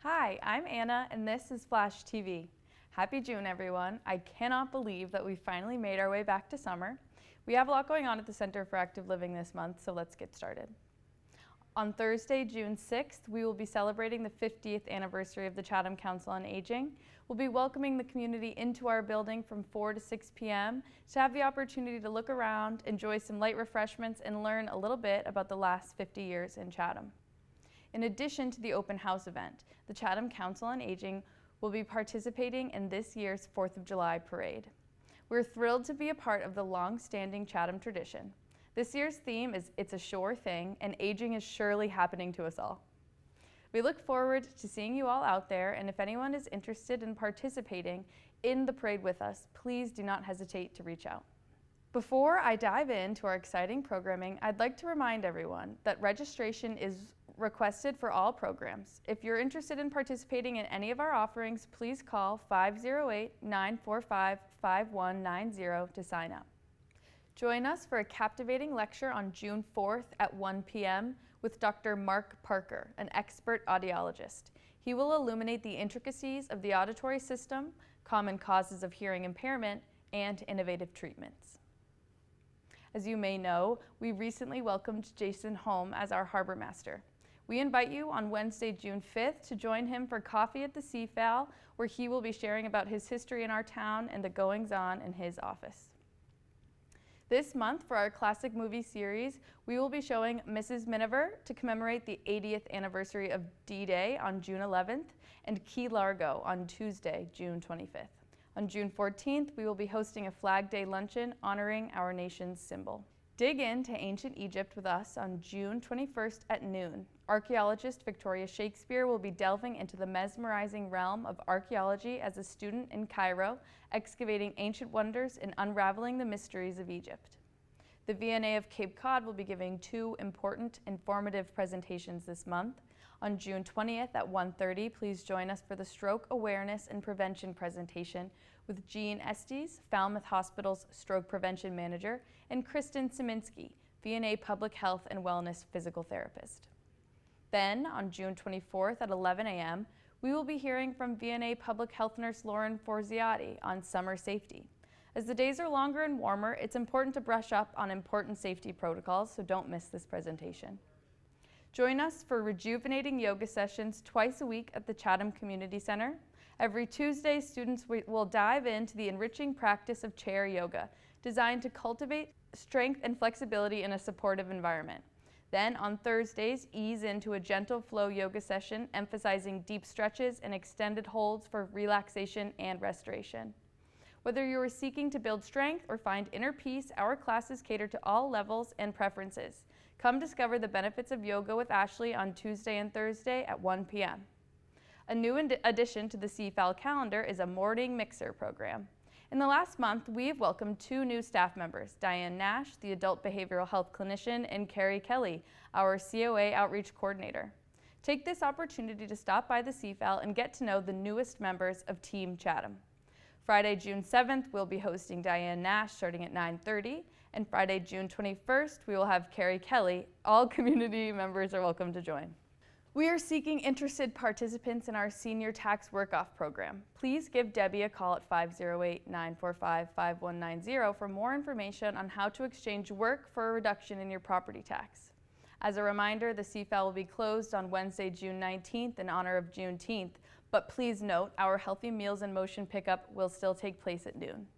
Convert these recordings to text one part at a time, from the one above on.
Hi, I'm Anna, and this is Flash TV. Happy June, everyone. I cannot believe that we finally made our way back to summer. We have a lot going on at the Center for Active Living this month, so let's get started. On Thursday, June 6th, we will be celebrating the 50th anniversary of the Chatham Council on Aging. We'll be welcoming the community into our building from 4 to 6 p.m. to have the opportunity to look around, enjoy some light refreshments, and learn a little bit about the last 50 years in Chatham. In addition to the open house event, the Chatham Council on Aging will be participating in this year's 4th of July parade. We're thrilled to be a part of the long-standing Chatham tradition. This year's theme is It's a Sure Thing, and aging is surely happening to us all. We look forward to seeing you all out there, and if anyone is interested in participating in the parade with us, please do not hesitate to reach out. Before I dive into our exciting programming, I'd like to remind everyone that registration is requested for all programs. If you're interested in participating in any of our offerings, please call 508-945-5190 to sign up. Join us for a captivating lecture on June 4th at 1 p.m. with Dr. Mark Parker, an expert audiologist. He will illuminate the intricacies of the auditory system, common causes of hearing impairment, and innovative treatments. As you may know, we recently welcomed Jason Holm as our harbor master. We invite you on Wednesday, June 5th to join him for coffee at the Seafowl, where he will be sharing about his history in our town and the goings-on in his office. This month, for our classic movie series, we will be showing Mrs. Miniver to commemorate the 80th anniversary of D-Day on June 11th and Key Largo on Tuesday, June 25th. On June 14th, we will be hosting a Flag Day luncheon honoring our nation's symbol. Dig into ancient Egypt with us on June 21st at noon. Archaeologist Victoria Shakespeare will be delving into the mesmerizing realm of archaeology as a student in Cairo, excavating ancient wonders and unraveling the mysteries of Egypt. The V&A of Cape Cod will be giving two important, informative presentations this month. On June 20th at 1:30, please join us for the Stroke Awareness and Prevention presentation with Jean Estes, Falmouth Hospital's Stroke Prevention Manager, and Kristen Siminski, V&A Public Health and Wellness Physical Therapist. Then, on June 24th at 11 a.m., we will be hearing from V&A Public Health Nurse Lauren Forziati on summer safety. As the days are longer and warmer, it's important to brush up on important safety protocols, so don't miss this presentation. Join us for rejuvenating yoga sessions twice a week at the Chatham Community Center. Every Tuesday, students will dive into the enriching practice of chair yoga, designed to cultivate strength and flexibility in a supportive environment. Then on Thursdays, ease into a gentle flow yoga session, emphasizing deep stretches and extended holds for relaxation and restoration. Whether you are seeking to build strength or find inner peace, our classes cater to all levels and preferences. Come discover the benefits of yoga with Ashley on Tuesday and Thursday at 1 p.m. A new addition to the Seafowl calendar is a morning mixer program. In the last month, we've welcomed two new staff members, Diane Nash, the adult behavioral health clinician, and Carrie Kelly, our COA outreach coordinator. Take this opportunity to stop by the Seafowl and get to know the newest members of Team Chatham. Friday, June 7th, we'll be hosting Diane Nash starting at 9:30, and Friday, June 21st, we will have Carrie Kelly. All community members are welcome to join. We are seeking interested participants in our senior tax work-off program. Please give Debbie a call at 508-945-5190 for more information on how to exchange work for a reduction in your property tax. As a reminder, the Seafowl will be closed on Wednesday, June 19th in honor of Juneteenth, but please note our Healthy Meals in Motion pickup will still take place at noon.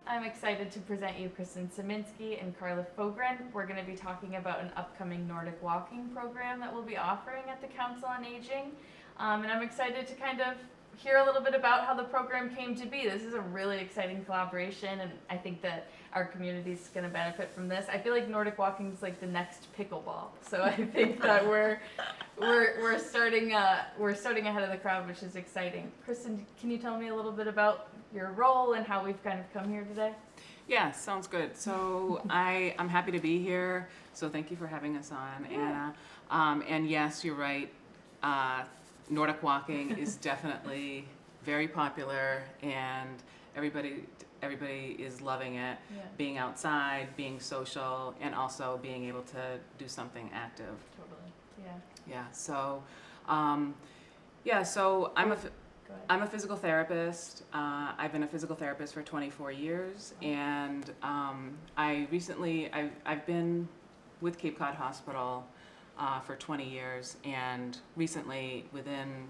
I'm excited to present you Kristen Siminski and Carla Fogren. We're going to be talking about an upcoming Nordic walking program that we'll be offering at the Council on Aging. And I'm excited to kind of hear a little bit about how the program came to be. This is a really exciting collaboration, and I think that our community is going to benefit from this. I feel like Nordic walking is like the next pickleball, so I think that we're starting ahead of the crowd, which is exciting. Kristen, can you tell me a little bit about your role and how we've kind of come here today? Yeah, sounds good. So I'm happy to be here. So thank you for having us on, Anna. And yes, you're right. Nordic walking is definitely very popular, and everybody everybody is loving it, Yeah. being outside, being social, and also being able to do something active. Totally. Yeah. Yeah, so, so Go ahead. I'm a physical therapist. I've been a physical therapist for 24 years, and I've been with Cape Cod Hospital for 20 years, and recently, within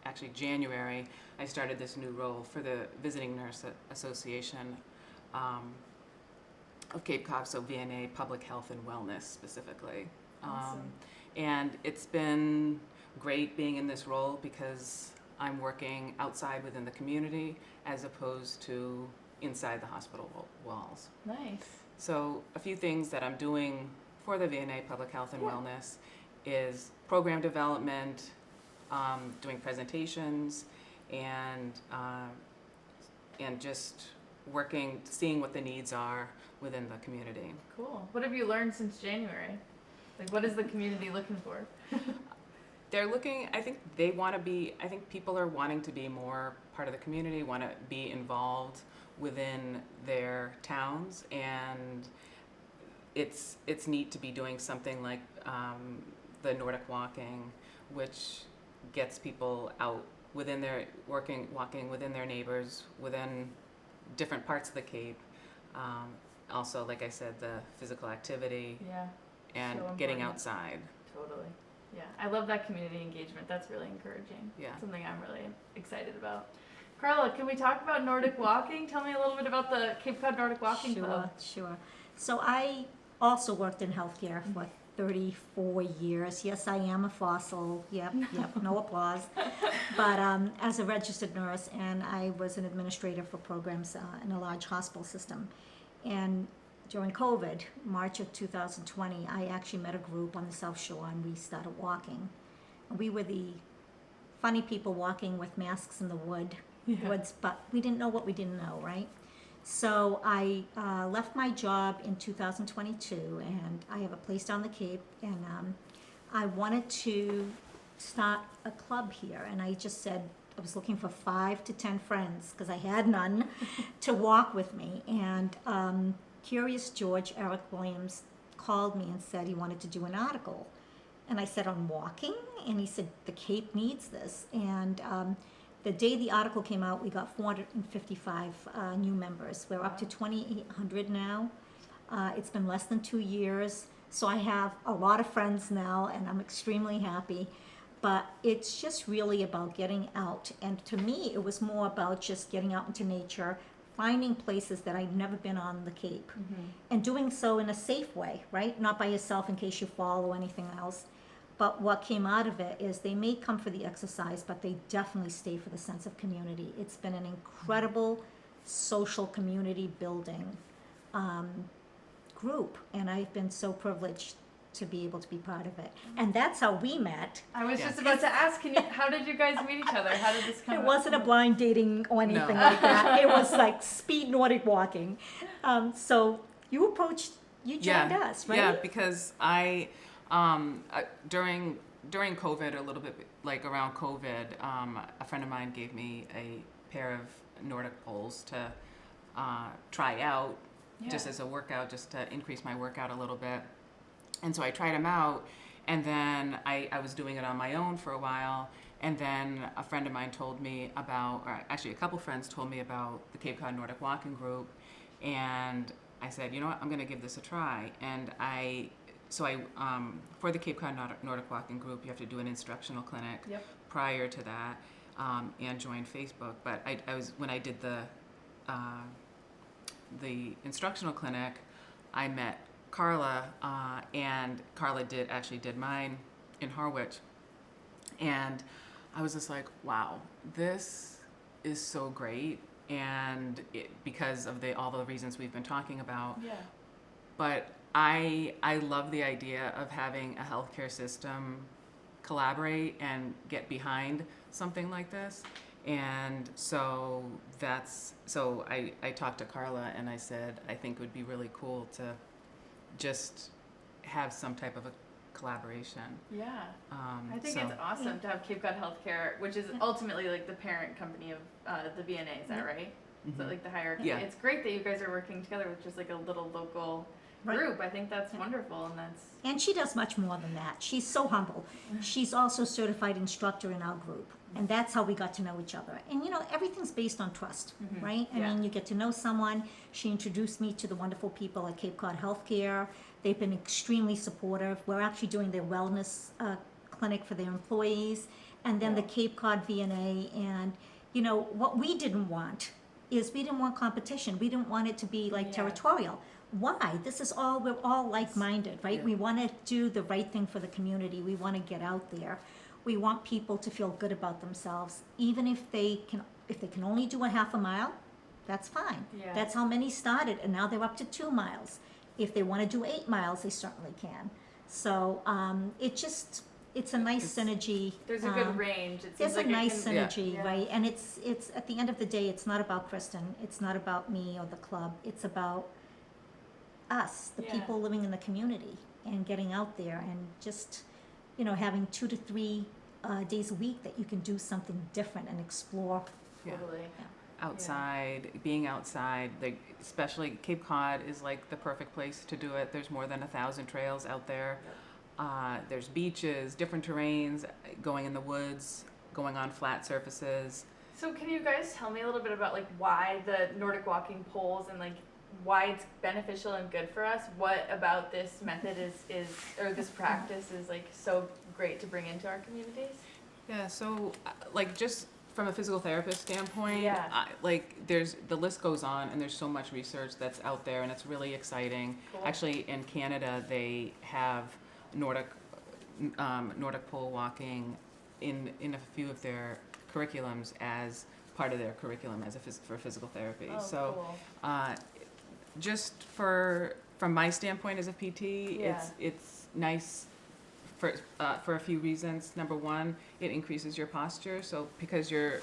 actually January, I started this new role for the Visiting Nurse Association of Cape Cod, so VNA Public Health and Wellness specifically. Awesome. And it's been great being in this role because I'm working outside within the community as opposed to inside the hospital walls. Nice. So a few things that I'm doing for the VNA Public Health and Wellness is program development, doing presentations, and just working, seeing what the needs are within the community. Cool. What have you learned since January? Like, what is the community looking for? They're looking, I think people are wanting to be more part of the community, want to be involved within their towns, and it's neat to be doing something like the Nordic Walking, which gets people out within their walking within their neighbors, within different parts of the Cape. Also, like I said, the physical activity Yeah. and So getting important. outside. Totally. Yeah. I love that community engagement. That's really encouraging. Yeah. Something I'm really excited about. Carla, can we talk about Nordic Walking? Tell me a little bit about the Cape Cod Nordic Walking Club. Sure. So I also worked in healthcare for 34 years. Yes, I am a fossil. Yep, no applause. But as a registered nurse, and I was an administrator for programs in a large hospital system. And during COVID, March of 2020, I actually met a group on the South Shore, and we started walking. And we were the funny people walking with masks in the woods, but we didn't know what we didn't know, right? So I left my job in 2022, and I have a place down the Cape, and I wanted to start a club here, and I just said I was looking for 5 to 10 friends, because I had none, to walk with me. And Curious George, Eric Williams, called me and said he wanted to do an article. And I said, on walking? And he said, the Cape needs this. And the day the article came out, we got 455 new members. We're up to 2,800 now. It's been less than 2 years. So I have a lot of friends now, and I'm extremely happy. But it's just really about getting out. And to me, it was more about just getting out into nature, finding places that I've never been on the Cape, and doing so in a safe way, right? Not by yourself in case you fall or anything else. But what came out of it is they may come for the exercise, but they definitely stay for the sense of community. It's been an incredible social community building group, and I've been so privileged to be able to be part of it. And that's how we met. I was Yeah. just about to ask, how did you guys meet each other? How did this come It up? wasn't a blind dating or anything No. like that. It was like speed Nordic walking. So you joined us, right? Yeah, because during COVID, a little bit like around COVID, a friend of mine gave me a pair of Nordic poles to try out, just as a workout, just to increase my workout a little bit. And so I tried them out, and then I was doing it on my own for a while, and then a friend of mine told me about, or actually a couple friends told me about the Cape Cod Nordic Walking Group, and I said, you know what, I'm going to give this a try. And for the Cape Cod Nordic Walking Group, you have to do an instructional clinic prior to that, and join Facebook. But when I did the instructional clinic, I met Carla, and Carla did mine in Harwich, and I was just like, wow, this is so great, and because of all the reasons we've been talking about. Yeah. But I love the idea of having a healthcare system collaborate and get behind something like this. And so I talked to Carla, and I said, I think it would be really cool to just have some type of a collaboration. Yeah. I think so- it's awesome to have Cape Cod Healthcare, which is ultimately like the parent company of the VNA, is that right? So like the hierarchy. Yeah. It's great that you guys are working together with just like a little local Right. group. I think that's wonderful, and that's And she does much more than that. She's so humble. She's also certified instructor in our group. And that's how we got to know each other. And you know, everything's based on trust, right? I Yeah. mean, you get to know someone. She introduced me to the wonderful people at Cape Cod Healthcare. They've been extremely supportive. We're actually doing their wellness clinic for their employees. And then the Cape Cod VNA. And, you know, what we didn't want is we didn't want competition. We didn't want it to be like Yeah. territorial. Why? This is all, we're all like-minded, right? Yeah. We want to do the right thing for the community. We want to get out there. We want people to feel good about themselves, even if they can only do a half a mile, that's fine. Yeah. That's how many started, and now they're up to 2 miles. If they want to do 8 miles, they certainly can. So, it's a nice synergy. there's a good range. It There's seems a like it nice can, synergy, Yeah. right? And it's at the end of the day, it's not about Kristen. It's not about me or the club. It's about us, the Yeah. people living in the community, and getting out there and just, you know, having 2 to 3 days a week that you can do something different and explore. Yeah. Totally. Outside, being outside, like especially Cape Cod is like the perfect place to do it. There's more than 1,000 trails out there. There's beaches, different terrains, going in the woods, going on flat surfaces. So can you guys tell me a little bit about like why the Nordic walking poles and like why it's beneficial and good for us? What about this method is or this practice is like so great to bring into our communities? Yeah, so like just from a physical therapist standpoint, Yeah. like there's the list goes on, and there's so much research that's out there, and it's really exciting. Cool. Actually, in Canada, they have Nordic pole walking in a few of their curriculums as part of their curriculum as for physical therapy. Oh, So cool. just from my standpoint as a PT, Yeah. it's nice for a few reasons. Number one, it increases your posture. So because you're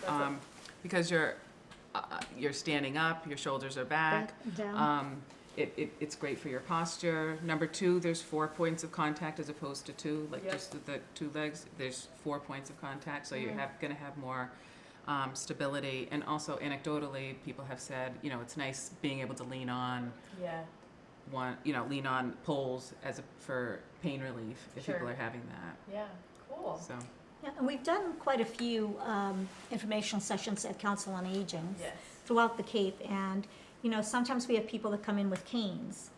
you're standing up, your shoulders are back. Down. It's great for your posture. Number two, there's 4 points of contact as opposed to 2, like Yep. just the 2 legs. There's 4 points of contact, so you're going to have more stability. And also, anecdotally, people have said, you know, it's nice being able to lean on Yeah. lean on poles for pain relief if people Sure. are having that. Yeah. Cool. So Yeah, and we've done quite a few informational sessions at Council on Aging Yes. throughout the Cape, and you know, sometimes we have people that come in with canes,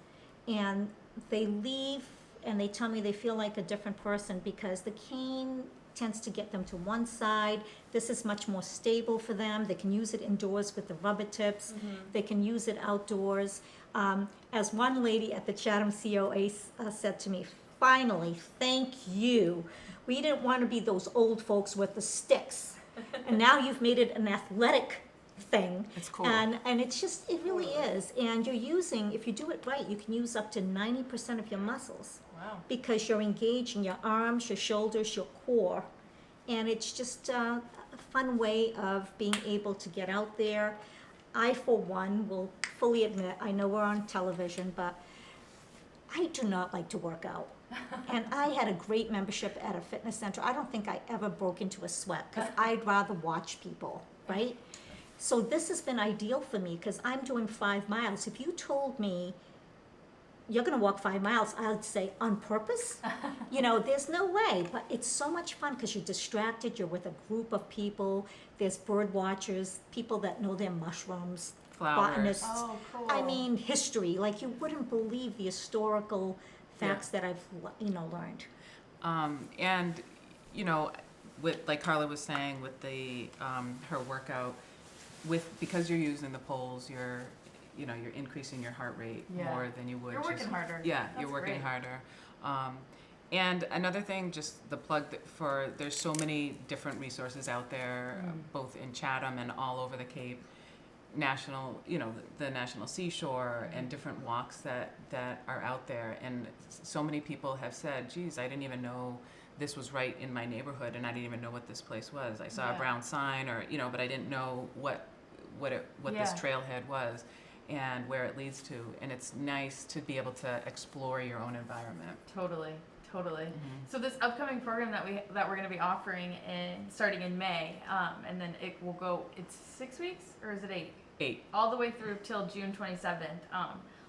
and they leave and they tell me they feel like a different person because the cane tends to get them to one side. This is much more stable for them. They can use it indoors with the rubber tips. They can use it outdoors. As one lady at the Chatham COA said to me, finally, thank you. We didn't want to be those old folks with the sticks. And now you've made it an athletic thing. it's cool. And it really is. And you're using, if you do it right, you can use up to 90% of your muscles Wow. because you're engaging your arms, your shoulders, your core. And it's just a fun way of being able to get out there. I, for one, will fully admit, I know we're on television, but I do not like to work out. And I had a great membership at a fitness center. I don't think I ever broke into a sweat because I'd rather watch people, right? So this has been ideal for me because I'm doing 5 miles. If you told me you're going to walk 5 miles, I'd say on purpose. You know, there's no way, but it's so much fun because you're distracted. You're with a group of people. There's bird watchers, people that know their mushrooms, Flowers. botanists. Oh, cool. I mean, history. Like you wouldn't believe the historical facts that I've, learned. And you know, with like Carla was saying with the her workout, because you're using the poles, you're increasing your heart rate Yeah. more than you would. You're working just- harder. Yeah, That's you're working great. harder. And another thing, just the plug there's so many different resources out there, both in Chatham and all over the Cape. National, the National Seashore and different walks that are out there, and so many people have said, geez, I didn't even know this was right in my neighborhood, and I didn't even know what this place was. I saw Yeah. a brown sign, or but I didn't know what this Yeah. trailhead was and where it leads to, and it's nice to be able to explore your own environment. Totally. So this upcoming program that we're going to be offering starting in May, and then it will go. It's 6 weeks, or is it 8? 8. all the way through till June 27th.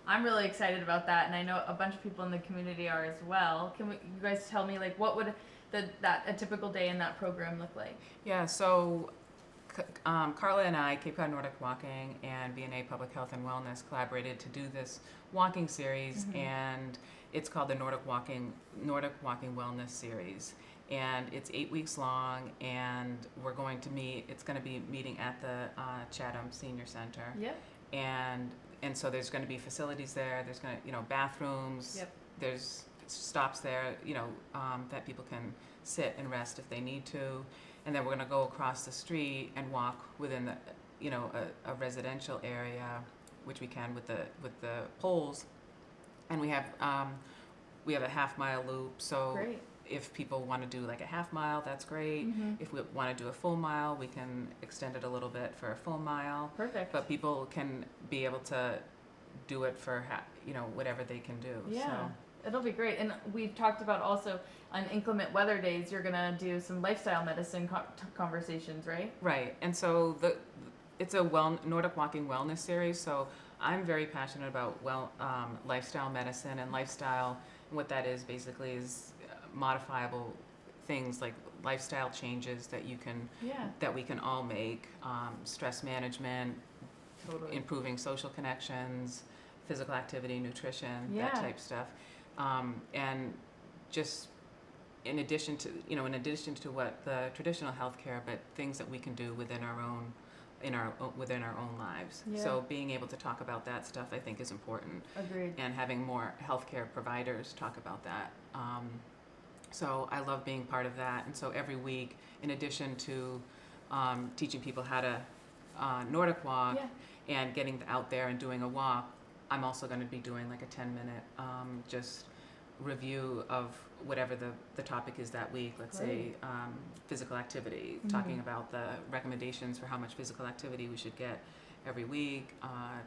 I'm really excited about that, and I know a bunch of people in the community are as well. You guys tell me, like, what would a typical day in that program look like? Yeah, so Carla and I, Cape Cod Nordic Walking and B&A Public Health and Wellness collaborated to do this walking series, and it's called the Nordic Walking Wellness Series. And it's 8 weeks long, and we're going to meet. It's going to be meeting at the Chatham Senior Center. Yep. And so there's going to be facilities there. There's going to, bathrooms. Yep. There's stops there, that people can sit and rest if they need to. And then we're going to go across the street and walk within the, a residential area, which we can with the poles. And we have a half-mile loop. So Great. if people want to do like a half mile, that's great. If we want to do a full mile, we can extend it a little bit for a full mile. Perfect. But people can be able to do it for whatever they can do. Yeah. So. It'll be great. And we've talked about also on inclement weather days, you're going to do some lifestyle medicine conversations, right? Right. And so it's a Nordic Walking Wellness series. So I'm very passionate about lifestyle medicine and lifestyle. And what that is basically is modifiable things like lifestyle changes that we can all make, stress management, Totally. improving social connections, physical activity, nutrition, Yeah. that type stuff. And just in addition to what the traditional healthcare, but things that we can do within our own lives. Yeah. So being able to talk about that stuff, I think, is important, Agreed. and having more healthcare providers talk about that. So I love being part of that. And so every week, in addition to teaching people how to Nordic walk Yeah. and getting out there and doing a walk, I'm also going to be doing like a 10-minute just review of whatever the topic is that week. Let's say physical activity, talking about the recommendations for how much physical activity we should get every week,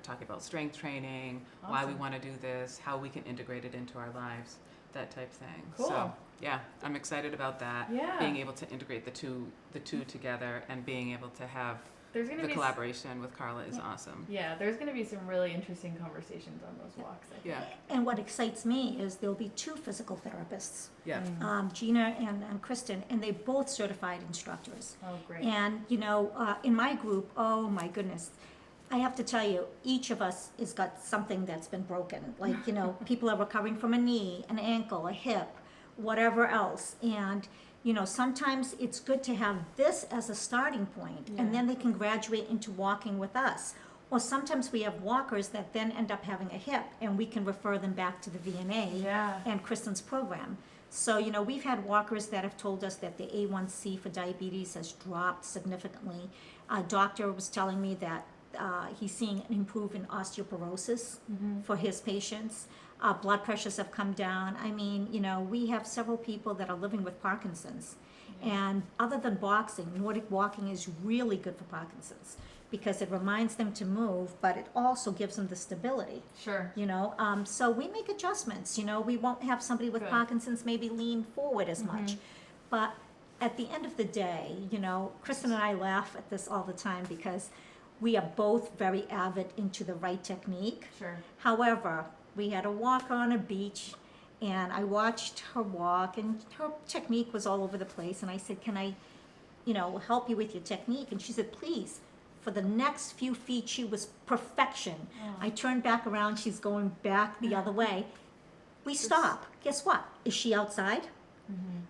talking about strength training, why we Awesome. want to do this, how we can integrate it into our lives, that type thing. Cool. So yeah, I'm excited about that. Yeah. Being able to integrate the two together and being able to have There's going to the be collaboration with Carla is awesome. Yeah, there's going to be some really interesting conversations on those walks. I think. Yeah. And what excites me is there'll be 2 physical therapists, Yeah. Gina and Kristen, and they both certified instructors. Oh, great. And, in my group, oh my goodness, I have to tell you, each of us has got something that's been broken. Like, people are recovering from a knee, an ankle, a hip, whatever else. And, sometimes it's good to have this as a starting point, Yeah. and then they can graduate into walking with us. Or sometimes we have walkers that then end up having a hip, and we can refer them back to the VNA Yeah. and Kristen's program. So, we've had walkers that have told us that the A1C for diabetes has dropped significantly. A doctor was telling me that he's seeing an improvement in osteoporosis for his patients. Blood pressures have come down. I mean, we have several people that are living with Parkinson's. And other than boxing, Nordic walking is really good for Parkinson's because it reminds them to move, but it also gives them the stability. Sure. So we make adjustments. We won't have somebody with Good. Parkinson's maybe lean forward as much. But at the end of the day, Kristen and I laugh at this all the time because we are both very avid into the right technique. Sure. However, we had a walk on a beach, and I watched her walk, and her technique was all over the place. And I said, "Can I, help you with your technique?" And she said, "Please." For the next few feet, she was perfection. I turned back around, she's going back the other way. We stop. Guess what? Is she outside?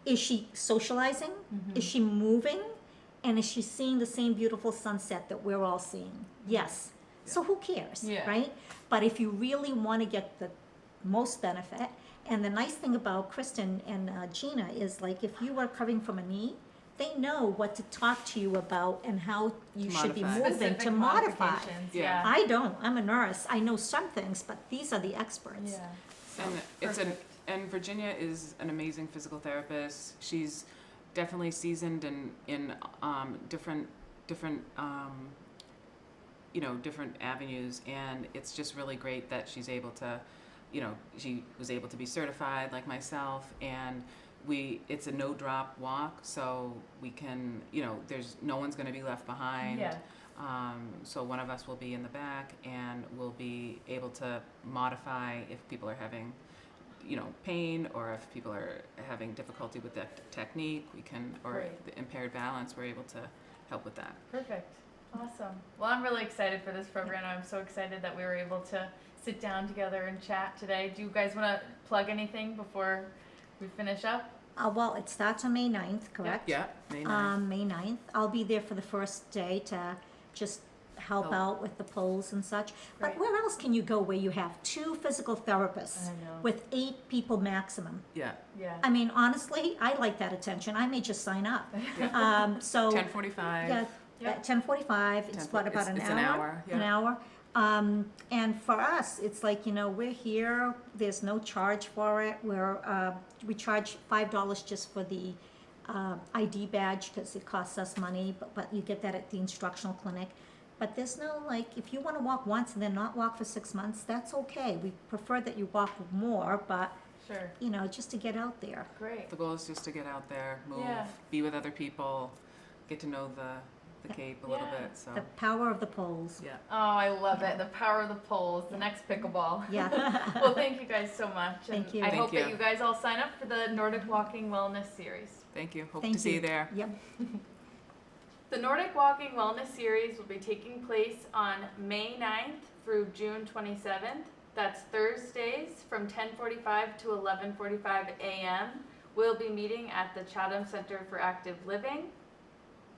Is she socializing? Is she moving? And is she seeing the same beautiful sunset that we're all seeing? Yes. So who cares, Yeah. right? But if you really want to get the most benefit, and the nice thing about Kristen and Gina is, like, if you are recovering from a knee, they know what to talk to you about and how you should be Modify. moving Specific to modify. modifications, Yeah. I don't. I'm a nurse. I know some things, but these are the experts. Yeah. And Virginia is an amazing physical therapist. She's definitely seasoned in different different avenues, and it's just really great that she's able to, she was able to be certified like myself, and it's a no drop walk, so we can, there's no one's going to be left behind. Yeah. So one of us will be in the back and we'll be able to modify if people are having, pain, or if people are having difficulty with the technique, we can, or Great. the impaired balance, we're able to help with that. Perfect. Awesome. Well, I'm really excited for this program. I'm so excited that we were able to sit down together and chat today. Do you guys want to plug anything before we finish up? Well, it starts on May 9th, correct? Yeah, May 9th. May 9th. I'll be there for the first day to just help Help. out with the polls and such. Great. But where else can you go where you have 2 physical therapists know. with 8 people maximum? Yeah, Yeah. I mean, honestly, I like that attention. I may just sign up. So 10:45. yeah, Yep. at 10:45. It's what, about it's an an hour? hour, An yeah. hour. And for us, it's like, we're here. There's no charge for it. We charge $5 just for the ID badge because it costs us money, but you get that at the instructional clinic. But there's no, if you want to walk once and then not walk for 6 months, that's okay. We prefer that you walk more, but, Sure. just to get out there. Great. The goal is just to get out there, move, Yeah. be with other people, get to know the Cape a little Yeah. bit, so, The power of the polls. yeah. Oh, I love it. The power of the polls, the next pickleball. Yeah. Well, thank you guys so much. Thank and you. I Thank hope that you. you guys all sign up for the Nordic Walking Wellness Series. Thank you, hope Thank to see you there. Yep. The Nordic Walking Wellness Series will be taking place on May 9th through June 27th. That's Thursdays from 10:45 to 11:45 a.m. We'll be meeting at the Chatham Center for Active Living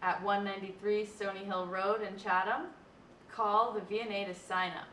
at 193 Stony Hill Road in Chatham. Call the VNA to sign up.